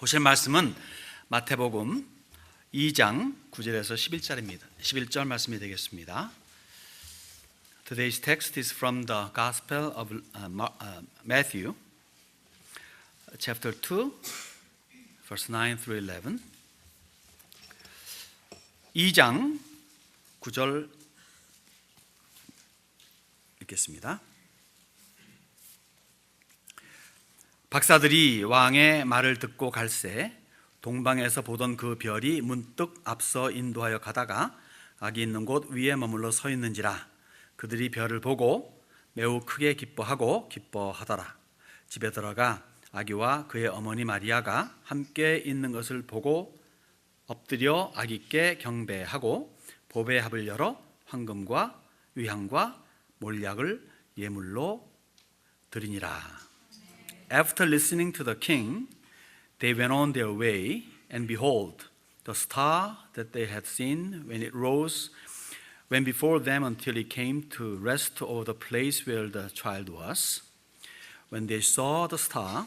보실 말씀은 마태복음 2장 9절에서 11절입니다. 11절 말씀이 되겠습니다. Today's text is from the Gospel of Matthew, chapter 2, verse 9 through 11. 2장 9절 읽겠습니다. 박사들이 왕의 말을 듣고 갈새 동방에서 보던 그 별이 문득 앞서 인도하여 가다가 악이 있는 곳 위에 머물러 서 있는지라. 그들이 별을 보고 매우 크게 기뻐하더라. 집에 들어가 아기와 그의 어머니 마리아가 함께 있는 것을 보고 엎드려 아기께 경배하고 보배 합을 열어 황금과 위향과 몰약을 예물로 드리니라. After listening to the king, they went on their way, and behold, the star that they had seen when it rose went before them until it came to rest over the place where the child was. When they saw the star,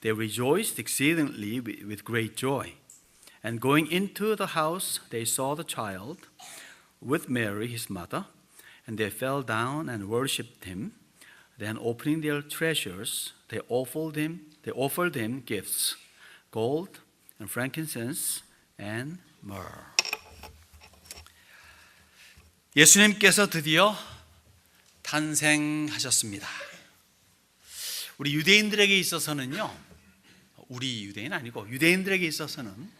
they rejoiced exceedingly with great joy. And going into the house, they saw the child with Mary, his mother, and they fell down and worshipped him. Then opening their treasures, they offered him gifts, gold and frankincense and myrrh. 예수님께서 드디어 탄생하셨습니다. 우리 유대인들에게 있어서는요, 우리 유대인 아니고 유대인들에게 있어서는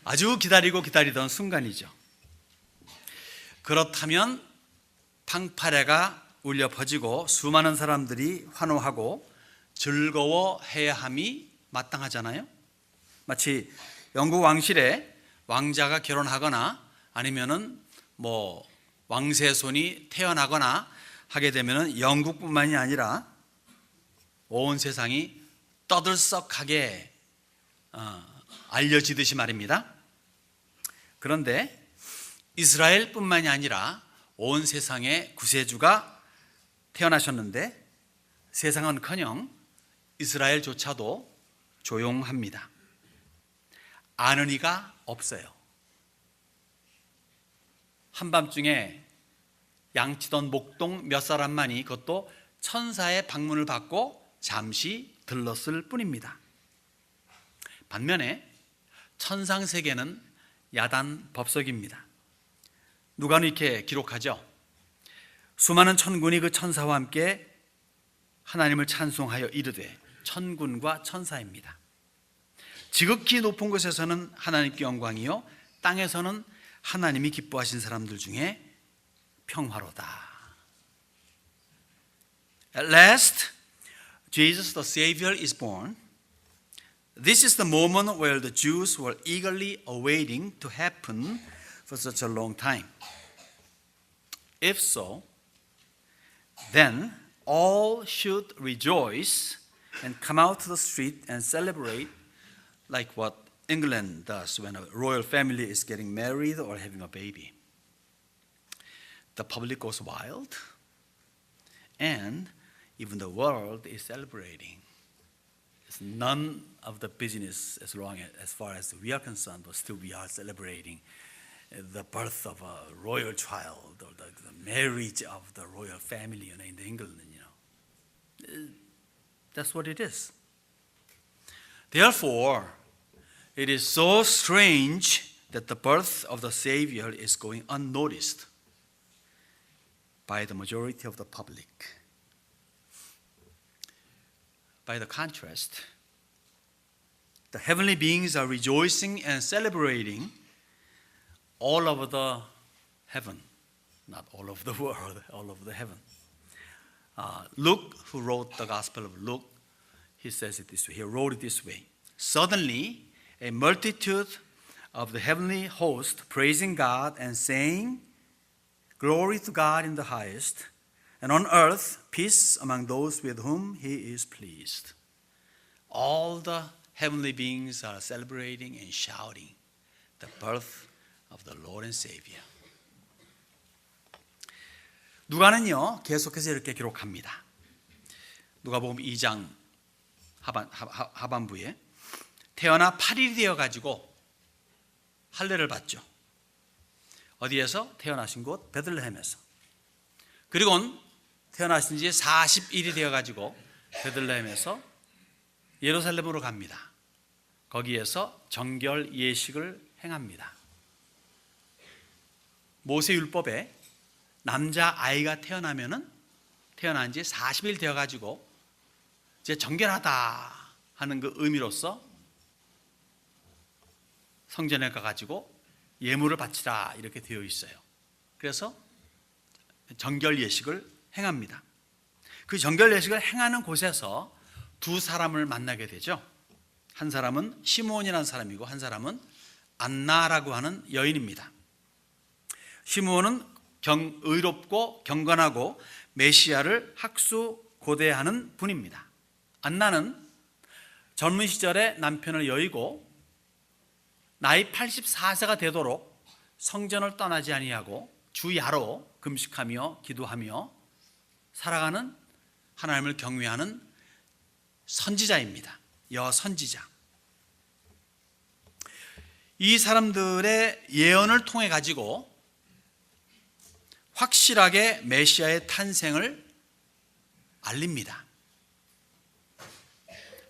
아주 기다리던 순간이죠. 그렇다면 팡파레가 울려 퍼지고 수많은 사람들이 환호하고 즐거워해야 함이 마땅하잖아요. 마치 영국 왕실에 왕자가 결혼하거나 아니면은 왕세손이 태어나거나 하게 되면은 영국뿐만이 아니라 온 세상이 떠들썩하게 알려지듯이 말입니다. 그런데 이스라엘뿐만이 아니라 온 세상의 구세주가 태어나셨는데 세상은커녕 이스라엘조차도 조용합니다. 아는 이가 없어요. 한밤중에 양치던 목동 몇 사람만이 그것도 천사의 방문을 받고 잠시 들렀을 뿐입니다. 반면에 천상세계는 야단 법석입니다. 누가는 이렇게 기록하죠. 수많은 천군이 그 천사와 함께 하나님을 찬송하여 이르되, 천군과 천사입니다. 지극히 높은 곳에서는 하나님께 영광이요 땅에서는 하나님이 기뻐하신 사람들 중에 평화로다. At last, Jesus the Savior is born. This is the moment where the Jews were eagerly awaiting to happen for such a long time. If so, then all should rejoice and come out to the street and celebrate like what England does when a royal family is getting married or having a baby. The public goes wild, and even the world is celebrating. It's none of the business as far as we are concerned, but still we are celebrating the birth of a royal child or the marriage of the royal family in England. That's what it is. Therefore, it is so strange that the birth of the Savior is going unnoticed by the majority of the public. By the contrast, the heavenly beings are rejoicing and celebrating all over the heaven, not all over the world, all over the heaven. Luke, who wrote the Gospel of Luke, he says it this way. He wrote it this way. Suddenly, a multitude of the heavenly host praising God and saying, "Glory to God in the highest, and on earth peace among those with whom He is pleased." All the heavenly beings are celebrating and shouting the birth of the Lord and Savior. 누가는요 계속해서 이렇게 기록합니다. 누가복음 2장 하반부에 태어나 8일이 되어가지고 할례를 받죠. 어디에서? 태어나신 곳 베들레헴에서. 그리고는 태어나신 지 40일이 되어가지고 베들레헴에서 예루살렘으로 갑니다. 거기에서 정결 예식을 행합니다. 모세율법에 남자 아이가 태어나면은 태어난 지 40일 되어가지고 이제 정결하다 하는 그 의미로서 성전에 가가지고 예물을 바치라 이렇게 되어 있어요. 그래서 정결 예식을 행합니다. 그 정결 예식을 행하는 곳에서 두 사람을 만나게 되죠. 한 사람은 시므온이라는 사람이고 한 사람은 안나라고 하는 여인입니다. 시므온은 의롭고 경건하고 메시아를 학수고대하는 분입니다. 안나는 젊은 시절에 남편을 여의고 나이 84세가 되도록 성전을 떠나지 아니하고 주야로 금식하며 기도하며 살아가는 하나님을 경외하는 선지자입니다. 여선지자. 이 사람들의 예언을 통해 가지고 확실하게 메시아의 탄생을 알립니다.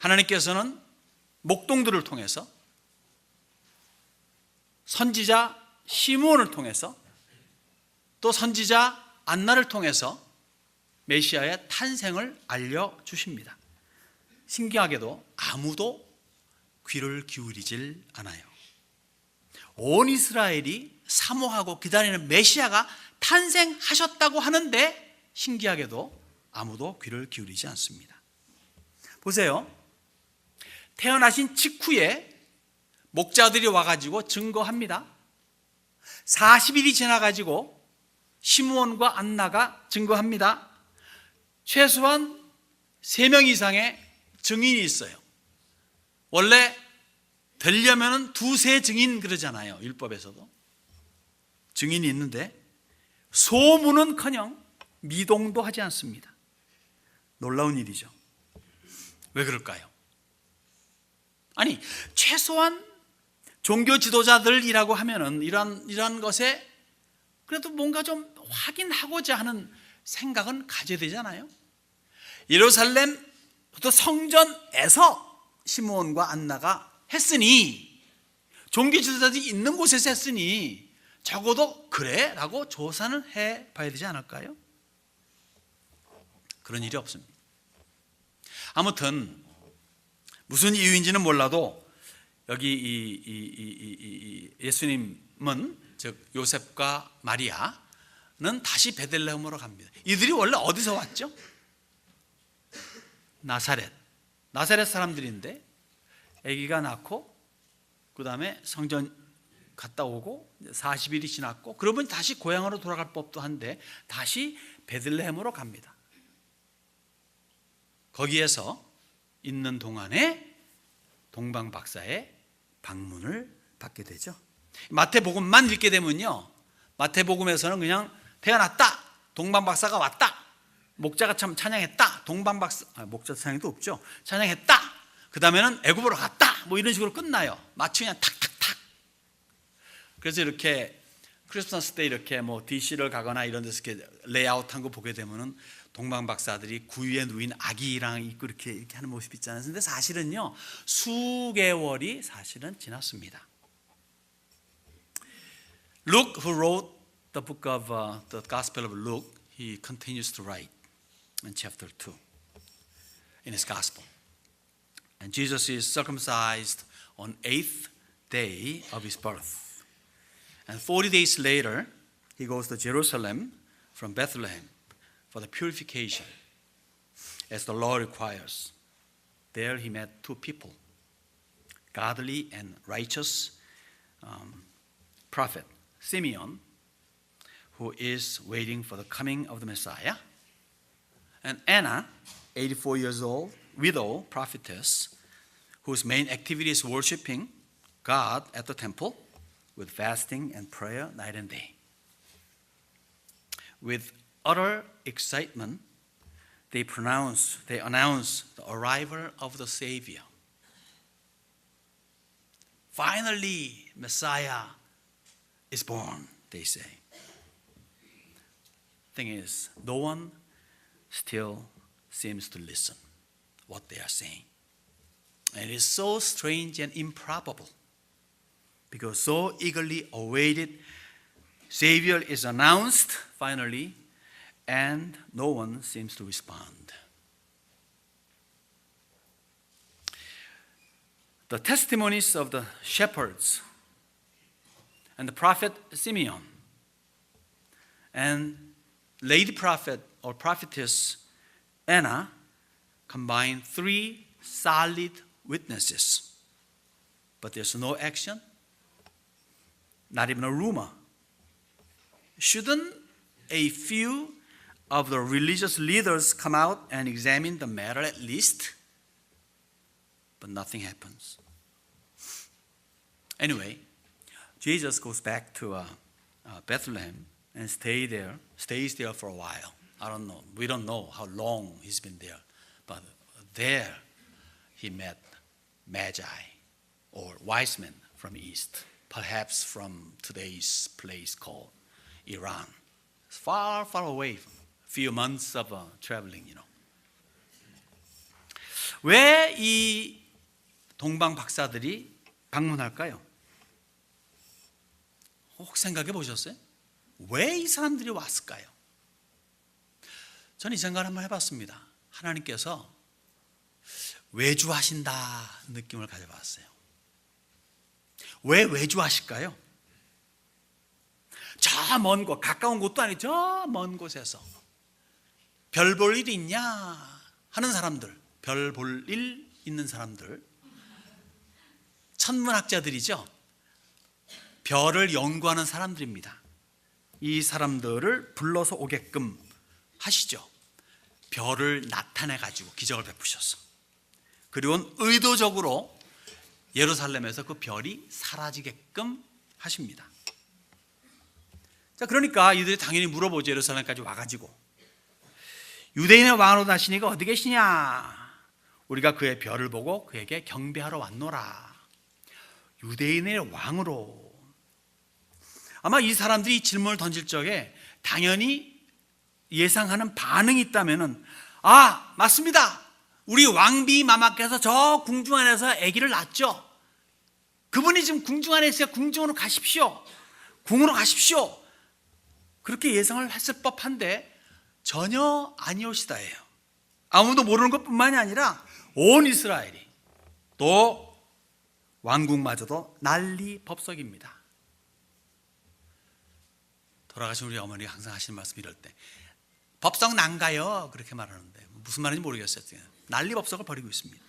하나님께서는 목동들을 통해서 선지자 시므온을 통해서 또 선지자 안나를 통해서 메시아의 탄생을 알려주십니다. 신기하게도 아무도 귀를 기울이질 않아요. 온 이스라엘이 사모하고 기다리는 메시아가 탄생하셨다고 하는데 신기하게도 아무도 귀를 기울이지 않습니다. 보세요. 태어나신 직후에 목자들이 와가지고 증거합니다. 40일이 지나가지고 시므온과 안나가 증거합니다. 최소한 3명 이상의 증인이 있어요. 원래 되려면 두세 증인 그러잖아요. 율법에서도. 증인이 있는데 소문은커녕 미동도 하지 않습니다. 놀라운 일이죠. 왜 그럴까요? 아니, 최소한 종교 지도자들이라고 하면은 이러한 것에 그래도 뭔가 좀 확인하고자 하는 생각은 가져야 되잖아요. 예루살렘 또 성전에서 시므온과 안나가 했으니, 종교 지도자들이 있는 곳에서 했으니 적어도 그래? 라고 조사는 해봐야 되지 않을까요? 그런 일이 없습니다. 아무튼 무슨 이유인지는 몰라도 여기 예수님은, 즉 요셉과 마리아는 다시 베들레헴으로 갑니다. 이들이 원래 어디서 왔죠? 나사렛 사람들인데 아기가 낳고 그 다음에 성전 갔다 오고 40일이 지났고 그러면 다시 고향으로 돌아갈 법도 한데 다시 베들레헴으로 갑니다. 거기에서 있는 동안에 동방박사의 방문을 받게 되죠. 마태복음만 읽게 되면요, 마태복음에서는 그냥 태어났다, 동방박사가 왔다, 목자가 참 찬양했다, 목자 찬양도 없죠. 찬양했다, 그 다음에는 애굽으로 갔다, 뭐 이런 식으로 끝나요. 마치 그냥 탁탁탁. 그래서 이렇게 크리스마스 때 이렇게 뭐 DC를 가거나 이런 데서 이렇게 레이아웃한 거 보게 되면은 동방박사들이 구유에 누인 아기랑 입고 이렇게 하는 모습 있잖아요. 근데 사실은요, 수개월이 사실은 지났습니다. Luke, who wrote the book of the Gospel of Luke, he continues to write in chapter 2 in his Gospel. And Jesus is circumcised on 8th day of his birth. And 40 days later, he goes to Jerusalem from Bethlehem for the purification, as the law requires. There he met two people, godly and righteous prophet Simeon, who is waiting for the coming of the Messiah, and Anna, 84 years old, widow prophetess, whose main activity is worshiping God at the temple with fasting and prayer night and day. With utter excitement, they announce the arrival of the Savior. Finally, Messiah is born, they say. Thing is, no one still seems to listen what they are saying. And it is so strange and improbable because so eagerly awaited Savior is announced finally, and no one seems to respond. The testimonies of the shepherds and the prophet Simeon and lady prophet or prophetess Anna combine three solid witnesses. But there's no action, not even a rumor. Shouldn't a few of the religious leaders come out and examine the matter at least? But nothing happens. Anyway, Jesus goes back to Bethlehem and stays there for a while. I don't know. We don't know how long he's been there. But there he met Magi or wise men from east, perhaps from today's place called Iran. It's far, far away, a few months of traveling, 왜 이 동방 박사들이 방문할까요? 혹 생각해 보셨어요? 왜 이 사람들이 왔을까요? 저는 이 생각을 한번 해봤습니다. 하나님께서 외주하신다 느낌을 가져봤어요. 왜 외주하실까요? 저 먼 곳, 가까운 곳도 아니고 저 먼 곳에서 별 볼 일 있냐 하는 사람들, 별 볼 일 있는 사람들, 천문학자들이죠. 별을 연구하는 사람들입니다. 이 사람들을 불러서 오게끔 하시죠. 별을 나타내 가지고 기적을 베푸셔서. 그리고 의도적으로 예루살렘에서 그 별이 사라지게끔 하십니다. 자, 그러니까 이들이 당연히 물어보죠. 예루살렘까지 와가지고 유대인의 왕으로 나시니가 어디 계시냐? 우리가 그의 별을 보고 그에게 경배하러 왔노라. 유대인의 왕으로. 아마 이 사람들이 이 질문을 던질 적에 당연히 예상하는 반응이 있다면은, 아, 맞습니다. 우리 왕비 마마께서 저 궁중 안에서 아기를 낳았죠. 그분이 지금 궁중 안에 있어요. 궁중으로 가십시오. 궁으로 가십시오. 그렇게 예상을 했을 법한데 전혀 아니오시다예요. 아무도 모르는 것뿐만이 아니라 온 이스라엘이, 또 왕궁마저도 난리법석입니다. 돌아가신 우리 어머니가 항상 하시는 말씀 이럴 때, 법석 난가요? 그렇게 말하는데 무슨 말인지 모르겠어요. 난리법석을 벌이고 있습니다.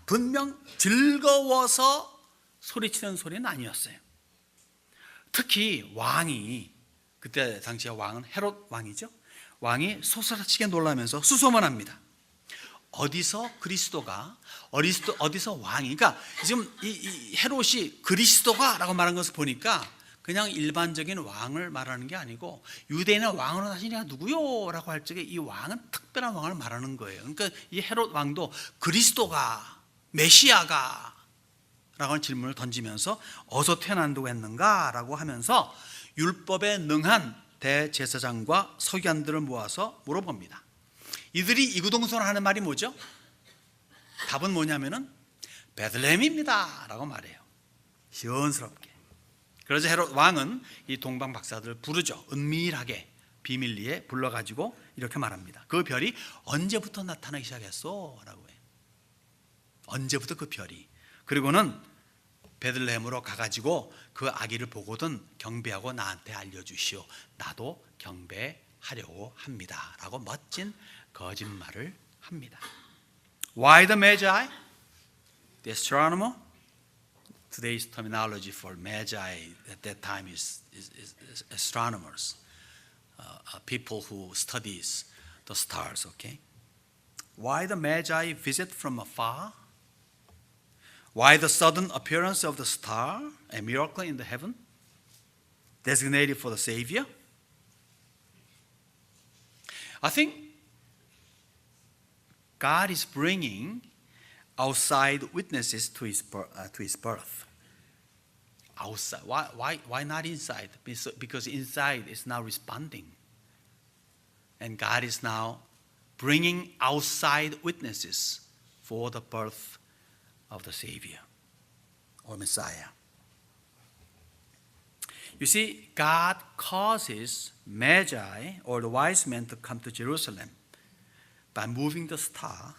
분명 즐거워서 소리치는 소리는 아니었어요. 특히 왕이, 그때 당시에 왕은 헤롯 왕이죠. 왕이 소스라치게 놀라면서 수소문합니다. 어디서 그리스도가, 어디서 왕이, 그러니까 지금 이 헤롯이 그리스도가 라고 말한 것을 보니까 그냥 일반적인 왕을 말하는 게 아니고 유대인의 왕으로 나시니가 누구요? 라고 할 적에 이 왕은 특별한 왕을 말하는 거예요. 그러니까 이 헤롯 왕도 그리스도가, 메시아가 라고 하는 질문을 던지면서 어디서 태어난다고 했는가? 라고 하면서 율법에 능한 대제사장과 서기관들을 모아서 물어봅니다. 이들이 이구동성을 하는 말이 뭐죠? 답은 뭐냐면은 베들레헴입니다 라고 말해요. 시원스럽게. 그래서 헤롯 왕은 이 동방 박사들을 부르죠. 은밀하게 비밀리에 불러가지고 이렇게 말합니다. 그 별이 언제부터 나타나기 시작했어? 라고 해요. 언제부터 그 별이. 그리고는 베들레헴으로 가가지고 그 아기를 보고든 경배하고 나한테 알려주시오. 나도 경배하려고 합니다 라고 멋진 거짓말을 합니다. Why the Magi? The astronomer? Today's terminology for Magi at that time is astronomers, people who studies the stars. Okay. Why the Magi visit from afar? Why the sudden appearance of the star, a miracle in the heaven, designated for the Savior? I think God is bringing outside witnesses to his birth. Outside. Why not inside? Because inside is now responding. And God is now bringing outside witnesses for the birth of the Savior or Messiah. You see, God causes Magi or the wise men to come to Jerusalem by moving the star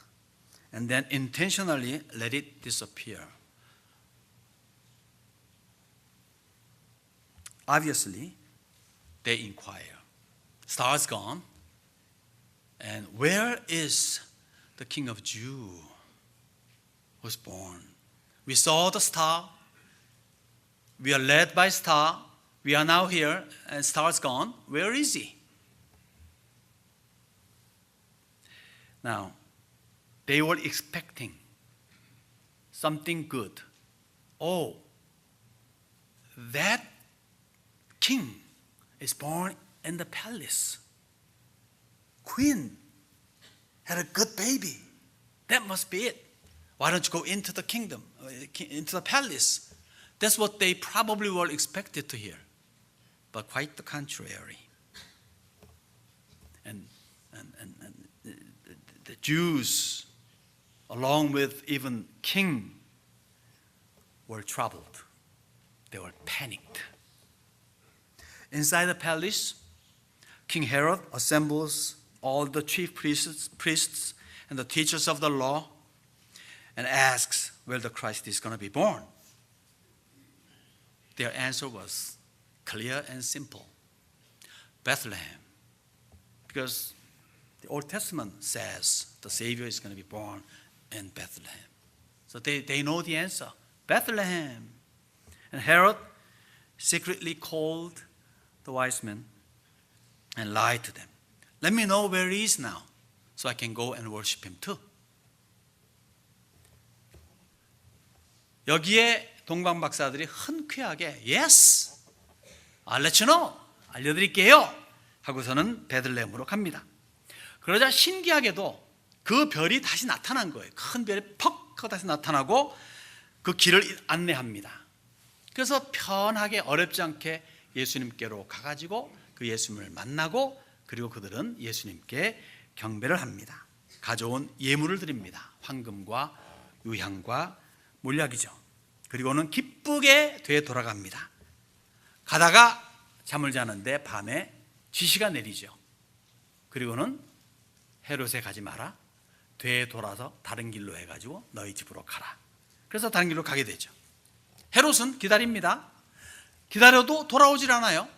and then intentionally let it disappear. Obviously, they inquire. Star's gone. And where is the King of Jews who was born? We saw the star. We are led by star. We are now here and star's gone. Where is he? Now, they were expecting something good. Oh, that king is born in the palace. Queen had a good baby. That must be it. Why don't you go into the kingdom, into the palace? That's what they probably were expected to hear. But quite the contrary. And the Jews, along with even king, were troubled. They were panicked. Inside the palace, King Herod assembles all the chief priests and the teachers of the law and asks where the Christ is going to be born. Their answer was clear and simple. Bethlehem. Because the Old Testament says the Savior is going to be born in Bethlehem. So they know the answer. Bethlehem. And Herod secretly called the wise men and lied to them. Let me know where he is now so I can go and worship him too. 여기에 동방 박사들이 흔쾌하게 Yes, I'll let you know. 알려드릴게요. 하고서는 베들레헴으로 갑니다. 그러자 신기하게도 그 별이 다시 나타난 거예요. 큰 별이 퍽 하고 다시 나타나고 그 길을 안내합니다. 그래서 편하게 어렵지 않게 예수님께로 가가지고 그 예수님을 만나고 그리고 그들은 예수님께 경배를 합니다. 가져온 예물을 드립니다. 황금과 유향과 몰약이죠. 그리고는 기쁘게 되돌아갑니다. 가다가 잠을 자는데 밤에 지시가 내리죠. 그리고는 헤롯에 가지 마라. 되돌아서 다른 길로 해가지고 너희 집으로 가라. 그래서 다른 길로 가게 되죠. 헤롯은 기다립니다. 기다려도 돌아오질 않아요.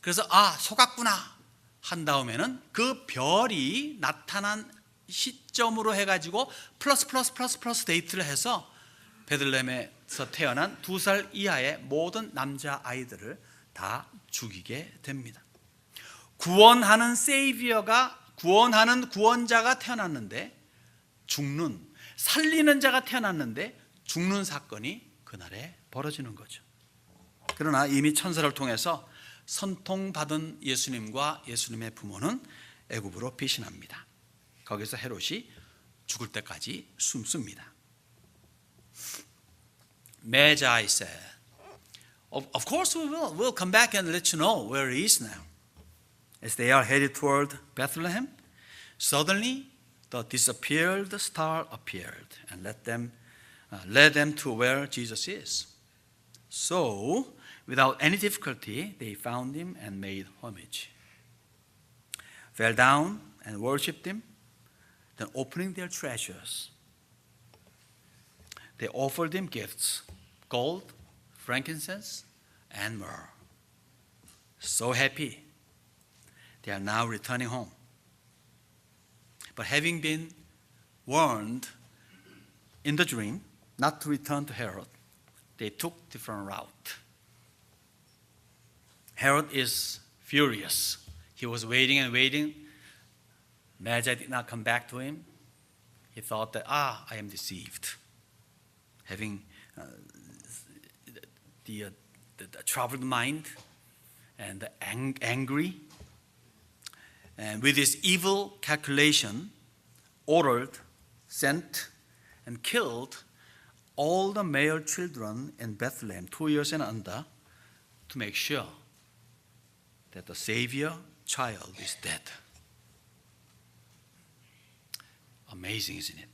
그래서 속았구나 한 다음에는 그 별이 나타난 시점으로 해가지고 플러스 데이트를 해서 베들레헴에서 태어난 2살 이하의 모든 남자 아이들을 다 죽이게 됩니다. 구원하는 세이비어가 구원하는 구원자가 태어났는데 살리는 자가 태어났는데 죽는 사건이 그날에 벌어지는 거죠. 그러나 이미 천사를 통해서 선통받은 예수님과 예수님의 부모는 애굽으로 피신합니다. 거기서 헤롯이 죽을 때까지 숨습니다. Magi said, Of course we will. We'll come back and let you know where he is now. As they are headed toward Bethlehem, suddenly the disappeared star appeared and led them to where Jesus is. So, without any difficulty, they found him and made homage, fell down and worshipped him. Then, opening their treasures, they offered him gifts, gold, frankincense, and myrrh. So happy, they are now returning home. But having been warned in the dream not to return to Herod, they took different route. Herod is furious. He was waiting and waiting. Magi did not come back to him. He thought that, I am deceived. Having the troubled mind and angry. And with his evil calculation, ordered, sent, and killed all the male children in Bethlehem, 2 years and under, to make sure that the Savior child is dead. Amazing, isn't it?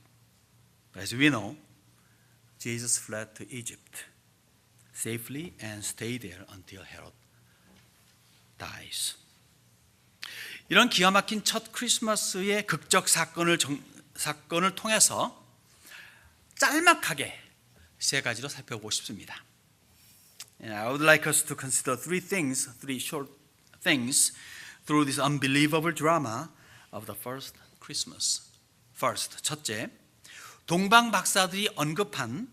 As we know, Jesus fled to Egypt safely and stayed there until Herod dies. 이런 기가 막힌 첫 크리스마스의 극적 사건을 통해서 짤막하게 세 가지로 살펴보고 싶습니다. And I would like us to consider three short things through this unbelievable drama of the first Christmas. First, 첫째, 동방 박사들이 언급한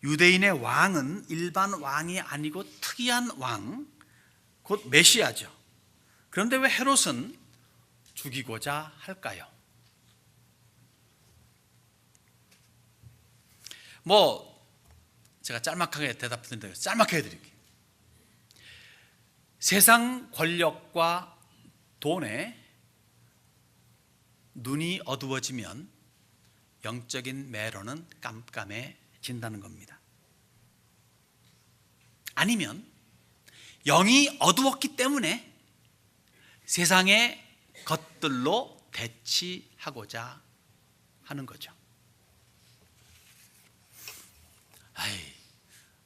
유대인의 왕은 일반 왕이 아니고 특이한 왕, 곧 메시아죠. 그런데 왜 헤롯은 죽이고자 할까요? 제가 짤막하게 대답드린다고 짤막하게 해드릴게요. 세상 권력과 돈에 눈이 어두워지면 영적인 매로는 깜깜해진다는 겁니다. 아니면 영이 어두웠기 때문에 세상의 것들로 대치하고자 하는 거죠.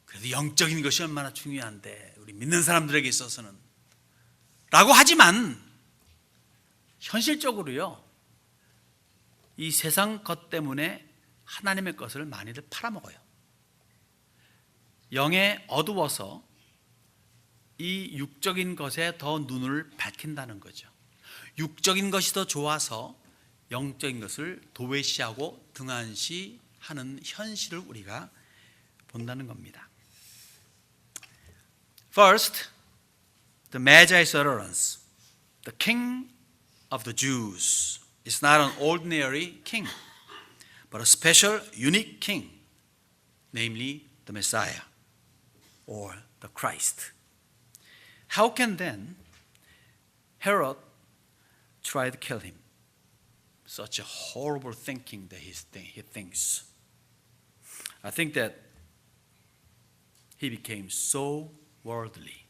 그래도 영적인 것이 얼마나 중요한데 우리 믿는 사람들에게 있어서는 라고 하지만 현실적으로요, 이 세상 것 때문에 하나님의 것을 많이들 팔아먹어요. 영에 어두워서 이 육적인 것에 더 눈을 밝힌다는 거죠. 육적인 것이 더 좋아서 영적인 것을 도외시하고 등한시하는 현실을 우리가 본다는 겁니다. First, the Magi's utterance. The King of the Jews is not an ordinary king, but a special, unique king, namely the Messiah or the Christ. How can then Herod try to kill him? Such a horrible thinking that he thinks. I think that he became so worldly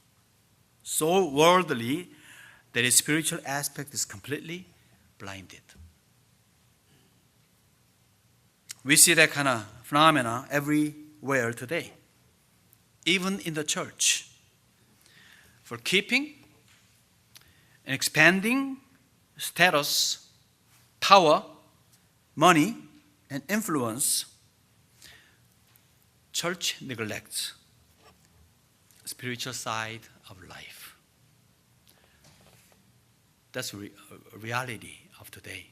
that his spiritual aspect is completely blinded. We see that kind of phenomena everywhere today, even in the church. For keeping and expanding status, power, money, and influence, church neglects spiritual side of life. That's a reality of today.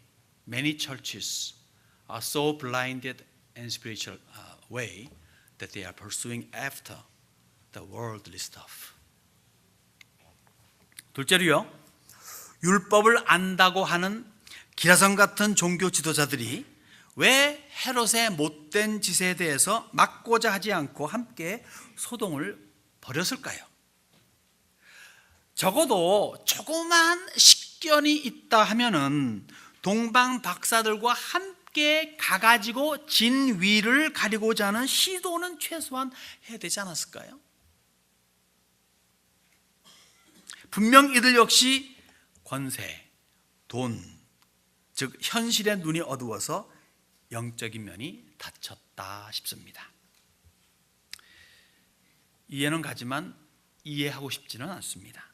Many churches are so blinded in spiritual way that they are pursuing after the worldly stuff. 둘째로요, 율법을 안다고 하는 기라성 같은 종교 지도자들이 왜 헤롯의 못된 짓에 대해서 막고자 하지 않고 함께 소동을 벌였을까요? 적어도 조그만 식견이 있다 하면은 동방 박사들과 함께 가가지고 진위를 가리고자 하는 시도는 최소한 해야 되지 않았을까요? 분명 이들 역시 권세, 돈, 즉 현실의 눈이 어두워서 영적인 면이 닫혔다 싶습니다. 이해는 가지만 이해하고 싶지는 않습니다.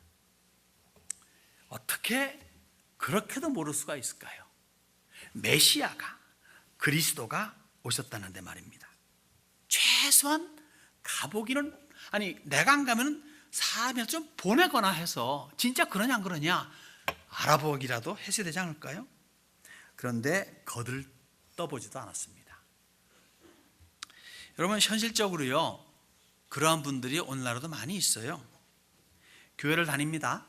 어떻게 그렇게도 모를 수가 있을까요? 메시아가, 그리스도가 오셨다는데 말입니다. 최소한 가보기는, 내가 안 가면 사람을 좀 보내거나 해서 진짜 그러냐 안 그러냐 알아보기라도 했어야 되지 않을까요? 그런데 거들떠보지도 않았습니다. 여러분, 현실적으로요, 그러한 분들이 오늘날에도 많이 있어요. 교회를 다닙니다.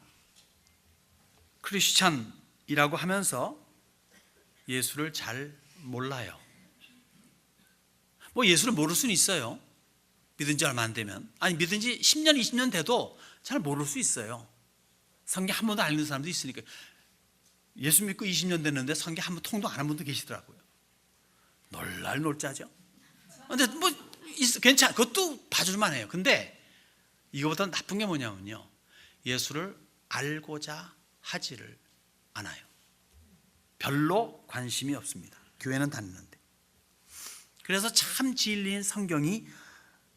크리스찬이라고 하면서 예수를 잘 몰라요. 예수를 모를 수는 있어요. 믿은 지 얼마 안 되면. 믿은 지 10년, 20년 돼도 잘 모를 수 있어요. 성경 한 번도 안 읽는 사람도 있으니까. 예수 믿고 20년 됐는데 성경 한 번 통도 안 한 분도 계시더라고요. 놀랄 놀자죠. 근데 뭐 괜찮아. 그것도 봐줄만 해요. 근데 이거보다 나쁜 게 뭐냐면요, 예수를 알고자 하지를 않아요. 별로 관심이 없습니다. 교회는 다니는데. 그래서 참 진리인 성경이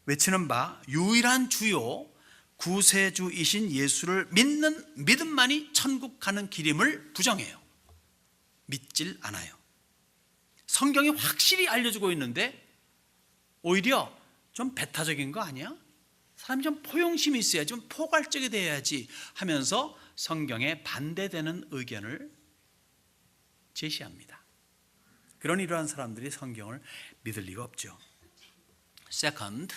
외치는 바 유일한 주요 구세주이신 예수를 믿는 믿음만이 천국 가는 길임을 부정해요. 믿질 않아요. 성경이 확실히 알려주고 있는데 오히려 좀 배타적인 거 아니야? 사람이 좀 포용심이 있어야지, 좀 포괄적이 돼야지 하면서 성경에 반대되는 의견을 제시합니다. 그런 이러한 사람들이 성경을 믿을 리가 없죠. Second,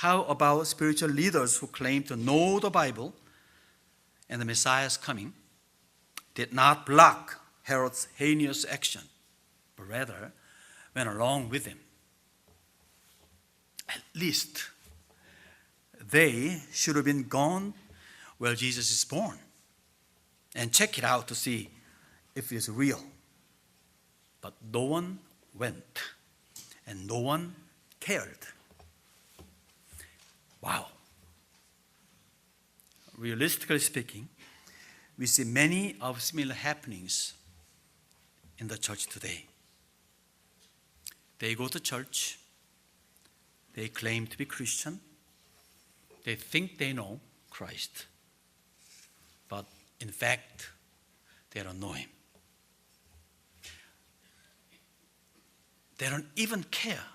how about spiritual leaders who claim to know the Bible and the Messiah's coming did not block Herod's heinous action, but rather went along with him? At least they should have been gone where Jesus is born and check it out to see if it's real. But no one went and no one cared. Wow. Realistically speaking, we see many of similar happenings in the church today. They go to church, they claim to be Christian, they think they know Christ, but in fact, they don't know Him. They don't even care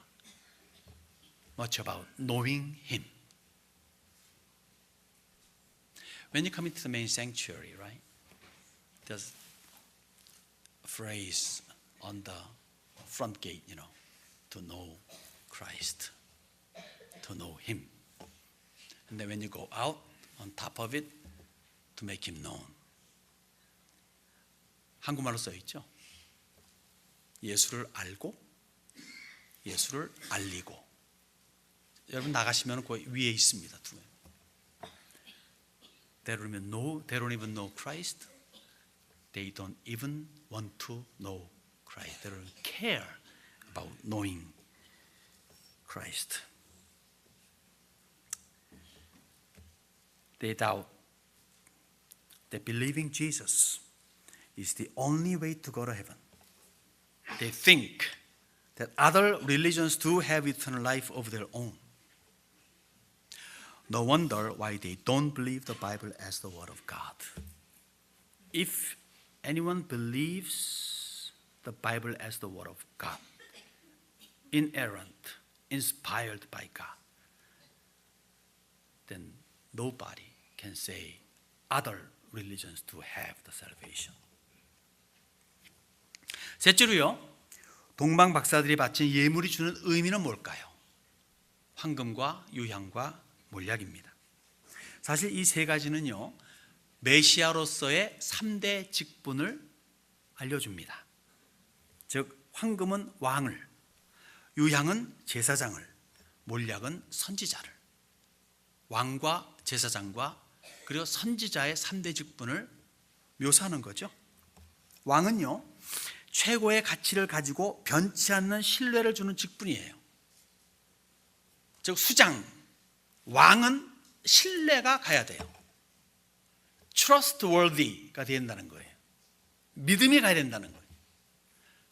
much about knowing Him. When you come into the main sanctuary, right, there's a phrase on the front gate, to know Christ, to know Him. And then when you go out, on top of it, to make Him known. 한국말로 써 있죠. 예수를 알고 예수를 알리고. 여러분 나가시면 그 위에 있습니다. 두 개. They don't even know Christ. They don't even want to know Christ. They don't care about knowing Christ. They doubt that believing Jesus is the only way to go to heaven. They think that other religions do have eternal life of their own. No wonder why they don't believe the Bible as the Word of God. If anyone believes the Bible as the Word of God, inerrant, inspired by God, then nobody can say other religions do have the salvation. 셋째로요, 동방 박사들이 바친 예물이 주는 의미는 뭘까요? 황금과 유향과 몰약입니다. 사실 이 세 가지는요, 메시아로서의 3대 직분을 알려줍니다. 즉 황금은 왕을, 유향은 제사장을, 몰약은 선지자를. 왕과 제사장과 그리고 선지자의 3대 직분을 묘사하는 거죠. 왕은요, 최고의 가치를 가지고 변치 않는 신뢰를 주는 직분이에요. 즉 수장, 왕은 신뢰가 가야 돼요. trustworthy가 된다는 거예요. 믿음이 가야 된다는 거예요.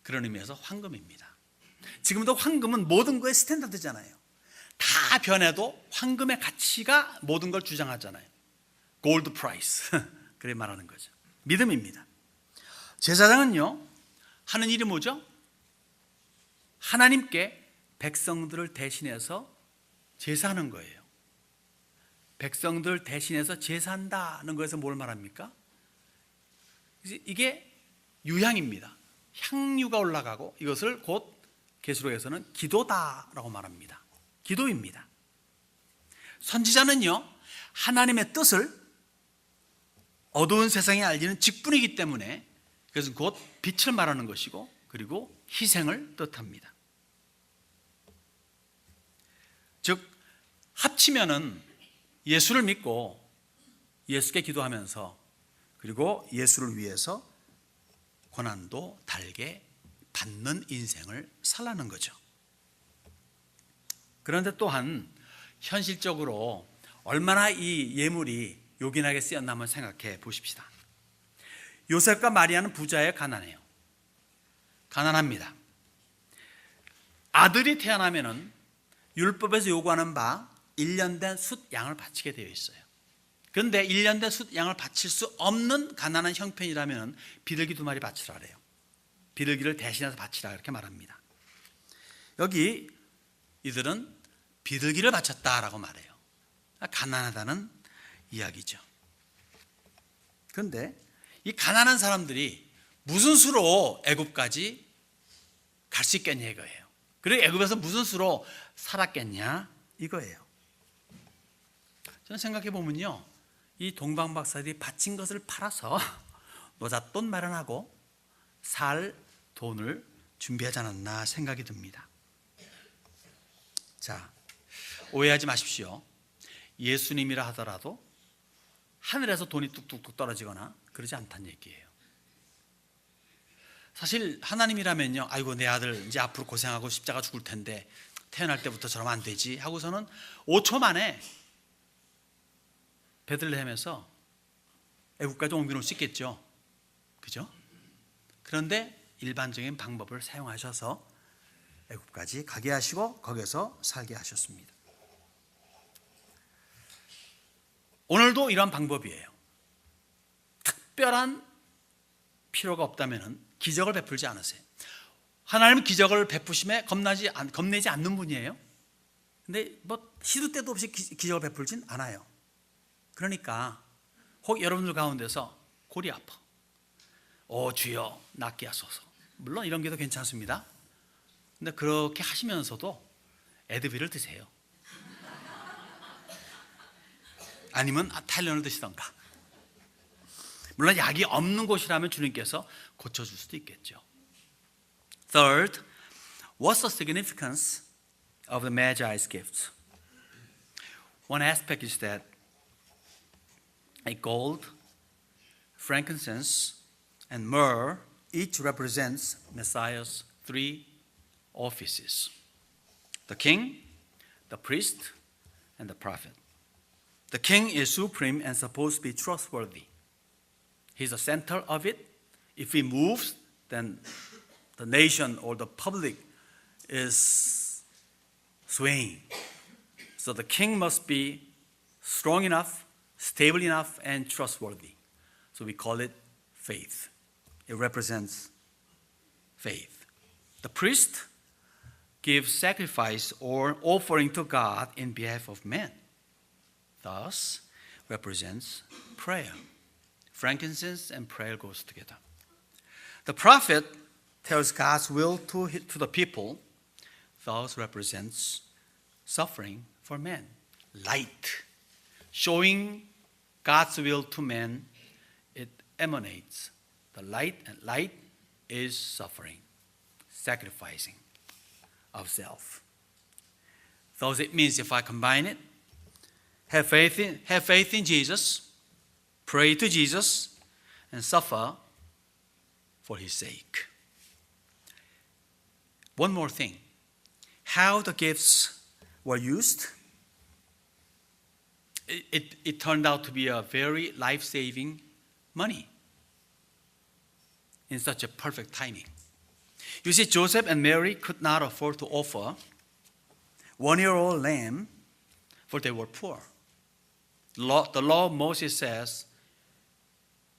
그런 의미에서 황금입니다. 지금도 황금은 모든 거의 스탠다드잖아요. 다 변해도 황금의 가치가 모든 걸 주장하잖아요. 골드 프라이스. 그래 말하는 거죠. 믿음입니다. 제사장은요, 하는 일이 뭐죠? 하나님께 백성들을 대신해서 제사하는 거예요. 백성들 대신해서 제사한다는 것에서 뭘 말합니까? 이게 유향입니다. 향유가 올라가고 이것을 곧 계시록에서는 기도다라고 말합니다. 기도입니다. 선지자는요, 하나님의 뜻을 어두운 세상에 알리는 직분이기 때문에 그것은 곧 빛을 말하는 것이고 그리고 희생을 뜻합니다. 즉 합치면은 예수를 믿고 예수께 기도하면서 그리고 예수를 위해서 고난도 달게 받는 인생을 살라는 거죠. 그런데 또한 현실적으로 얼마나 이 예물이 요긴하게 쓰였나 한번 생각해 보십시다. 요셉과 마리아는 부자에 가난해요. 가난합니다. 아들이 태어나면은 율법에서 요구하는 바 1년 된 숫양을 바치게 되어 있어요. 그런데 1년 된 숫양을 바칠 수 없는 가난한 형편이라면 비둘기 2마리 바치라 그래요. 비둘기를 대신해서 바치라 이렇게 말합니다. 여기 이들은 비둘기를 바쳤다라고 말해요. 가난하다는 이야기죠. 그런데 이 가난한 사람들이 무슨 수로 애굽까지 갈 수 있겠냐 이거예요. 그리고 애굽에서 무슨 수로 살았겠냐 이거예요. 저는 생각해 보면요, 이 동방박사들이 바친 것을 팔아서 노잣돈 마련하고 살 돈을 준비하지 않았나 생각이 듭니다. 자, 오해하지 마십시오. 예수님이라 하더라도 하늘에서 돈이 뚝뚝뚝 떨어지거나 그러지 않다는 얘기예요. 사실 하나님이라면요, 아이고 내 아들 이제 앞으로 고생하고 십자가 죽을 텐데 태어날 때부터 저러면 안 되지 하고서는 5초 만에 베들레헴에서 애국까지 옮겨놓을 수 있겠죠. 그죠? 그런데 일반적인 방법을 사용하셔서 애국까지 가게 하시고 거기서 살게 하셨습니다. 오늘도 이런 방법이에요. 특별한 필요가 없다면 기적을 베풀지 않으세요. 하나님은 기적을 베푸심에 겁내지 않는 분이에요. 근데 뭐 시도 때도 없이 기적을 베풀진 않아요. 그러니까 혹 여러분들 가운데서 골이 아파, 오 주여 낫게 하소서, 물론 이런 게도 괜찮습니다. 근데 그렇게 하시면서도 에드빌을 드세요. 아니면 타일런을 드시던가. 물론 약이 없는 곳이라면 주님께서 고쳐줄 수도 있겠죠. Third, what's the significance of the Magi's gifts? One aspect is that a gold, frankincense, and myrrh each represents Messiah's 3 offices: the king, the priest, and the prophet. The king is supreme and supposed to be trustworthy. He's the center of it. If he moves, then the nation or the public is swaying. So the king must be strong enough, stable enough, and trustworthy. So we call it faith. It represents faith. The priest gives sacrifice or offering to God in behalf of men. Thus represents prayer. Frankincense and prayer goes together. The prophet tells God's will to the people. Thus represents suffering for men. Light, showing God's will to men, it emanates the light, and light is suffering, sacrificing of self. Thus it means, if I combine it, have faith in Jesus, pray to Jesus, and suffer for his sake. One more thing. How the gifts were used, it turned out to be a very life-saving money in such a perfect timing. You see, Joseph and Mary could not afford to offer 1-year-old lamb, for they were poor. The law of Moses says,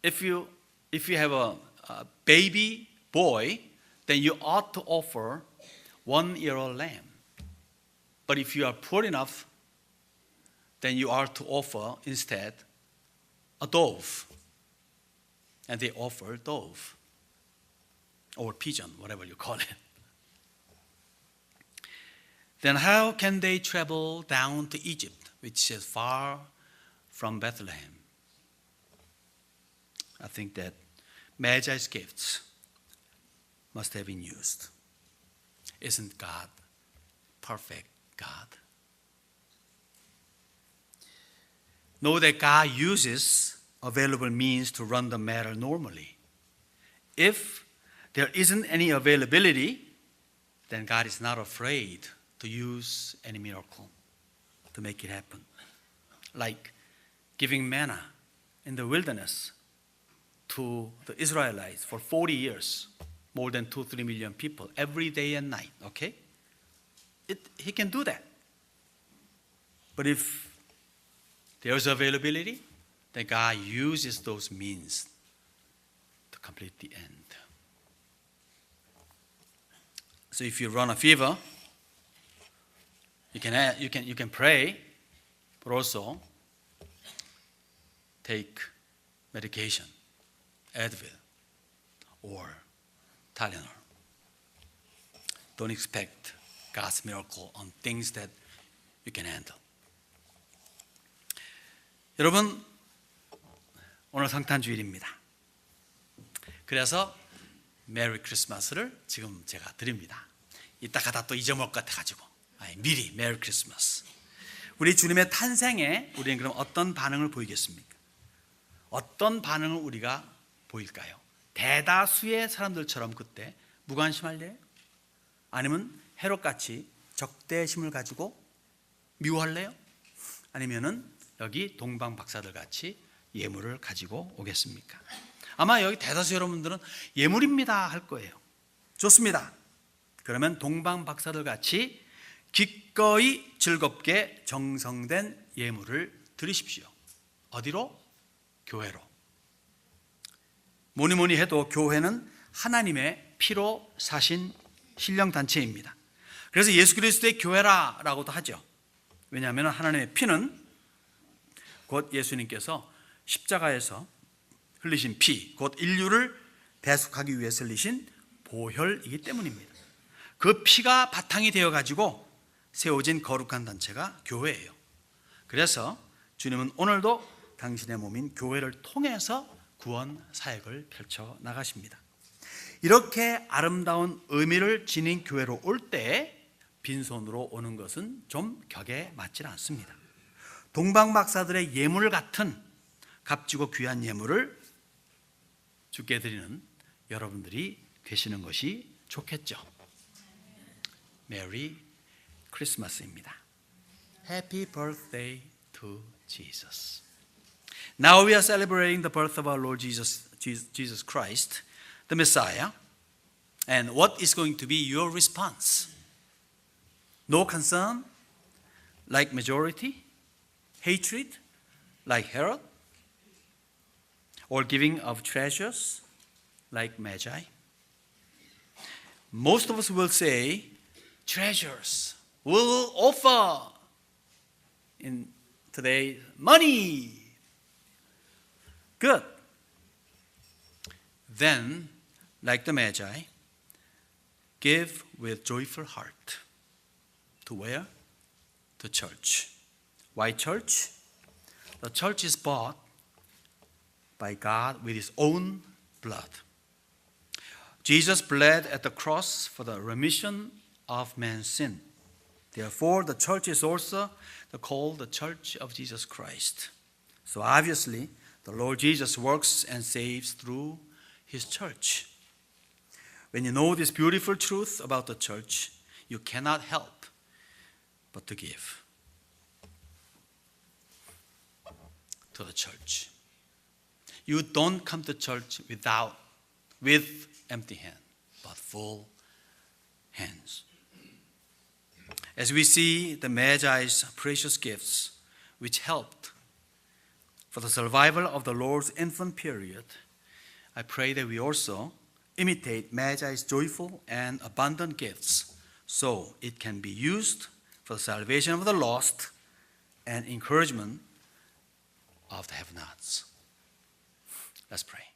if you have a baby boy, then you ought to offer 1-year-old lamb. But if you are poor enough, then you are to offer instead a dove. And they offer dove or pigeon, whatever you call it. Then how can they travel down to Egypt, which is far from Bethlehem? I think that Magi's gifts must have been used. Isn't God perfect God? Know that God uses available means to run the matter normally. If there isn't any availability, then God is not afraid to use any miracle to make it happen. Like giving manna in the wilderness to the Israelites for 40 years, more than 2-3 million people, every day and night, okay? He can do that. But if there's availability, then God uses those means to complete the end. So if you run a fever, you can pray, but also take medication, Advil or Tylenol. Don't expect God's miracle on things that you can handle. 여러분, 오늘 성탄주일입니다. 그래서 메리 크리스마스를 지금 제가 드립니다. 이따 가다 또 잊어먹을 것 같아가지고 미리 메리 크리스마스. 우리 주님의 탄생에 우리는 그럼 어떤 반응을 보이겠습니까? 어떤 반응을 우리가 보일까요? 대다수의 사람들처럼 그때 무관심할래요? 아니면 헤롯같이 적대심을 가지고 미워할래요? 아니면은 여기 동방 박사들 같이 예물을 가지고 오겠습니까? 아마 여기 대다수 여러분들은 예물입니다 할 거예요. 좋습니다. 그러면 동방 박사들 같이 기꺼이 즐겁게 정성된 예물을 드리십시오. 어디로? 교회로. 뭐니 해도 교회는 하나님의 피로 사신 신령단체입니다. 그래서 예수 그리스도의 교회라고도 하죠. 왜냐하면 하나님의 피는 곧 예수님께서 십자가에서 흘리신 피, 곧 인류를 대속하기 위해서 흘리신 보혈이기 때문입니다. 그 피가 바탕이 되어가지고 세워진 거룩한 단체가 교회예요. 그래서 주님은 오늘도 당신의 몸인 교회를 통해서 구원 사역을 펼쳐 나가십니다. 이렇게 아름다운 의미를 지닌 교회로 올 때 빈손으로 오는 것은 좀 격에 맞지 않습니다. 동방박사들의 예물 같은 값지고 귀한 예물을 주께 드리는 여러분들이 되시는 것이 좋겠죠. 메리 크리스마스입니다. Happy birthday to Jesus. Now we are celebrating the birth of our Lord Jesus Christ, the Messiah. And what is going to be your response? No concern, like majority? Hatred, like Herod? Or giving of treasures, like Magi? Most of us will say, treasures. We'll offer in today money. Good. Then, like the Magi, give with joyful heart. To where? The church. Why church? The church is bought by God with His own blood. Jesus bled at the cross for the remission of man's sin. Therefore, the church is also called the Church of Jesus Christ. So obviously, the Lord Jesus works and saves through His church. When you know this beautiful truth about the church, you cannot help but to give to the church. You don't come to church with empty hands, but full hands. As we see the Magi's precious gifts, which helped for the survival of the Lord's infant period, I pray that we also imitate Magi's joyful and abundant gifts so it can be used for the salvation of the lost and encouragement of the have-nots. Let's pray.